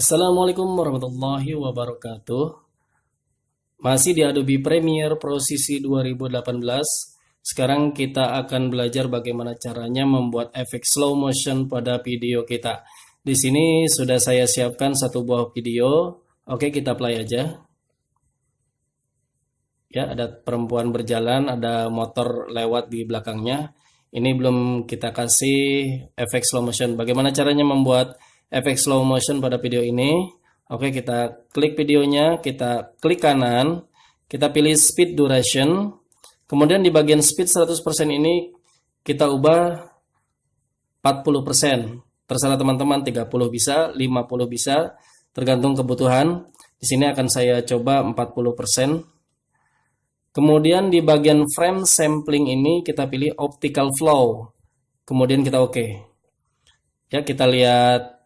Assalamualaikum warahmatullahi wabarakatuh. Masih di Adobe Premiere Pro CC 2018. Sekarang kita akan belajar bagaimana caranya membuat efek slow motion pada video kita. Di sini sudah saya siapkan satu buah video. Oke, kita play aja. Ya, ada perempuan berjalan, ada motor lewat di belakangnya. Ini belum kita kasih efek slow motion. Bagaimana caranya membuat efek slow motion pada video ini? Oke, kita klik videonya, kita klik kanan, kita pilih speed duration. Kemudian di bagian speed 100% ini kita ubah 40%. Terserah teman-teman, 30 bisa, 50 bisa, tergantung kebutuhan. Di sini akan saya coba 40%. Kemudian di bagian frame sampling ini kita pilih optical flow. Kemudian kita oke. Ya, kita lihat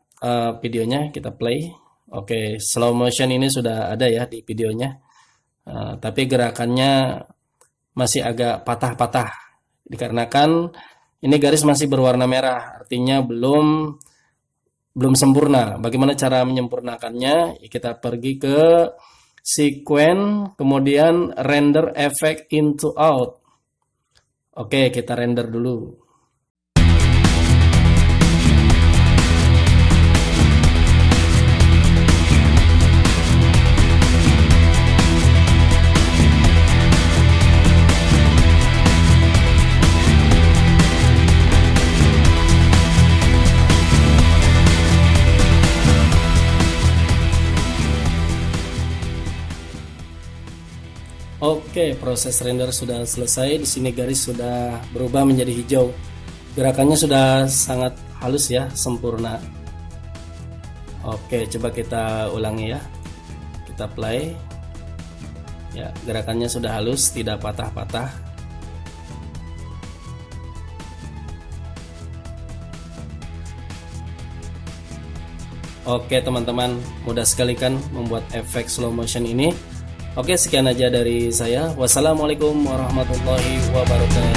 videonya, kita play. Oke, slow motion ini sudah ada ya di videonya. Tapi gerakannya masih agak patah-patah. Dikarenakan ini garis masih berwarna merah, artinya belum sempurna. Bagaimana cara menyempurnakannya? Kita pergi ke sequence, kemudian render effect into out. Oke, kita render dulu. Oke, proses render sudah selesai. Di sini garis sudah berubah menjadi hijau. Gerakannya sudah sangat halus ya, sempurna. Oke, coba kita ulangi ya. Kita play. Ya, gerakannya sudah halus, tidak patah-patah. Oke, teman-teman, mudah sekali kan membuat efek slow motion ini. Oke, sekian aja dari saya. Wassalamualaikum warahmatullahi wabarakatuh.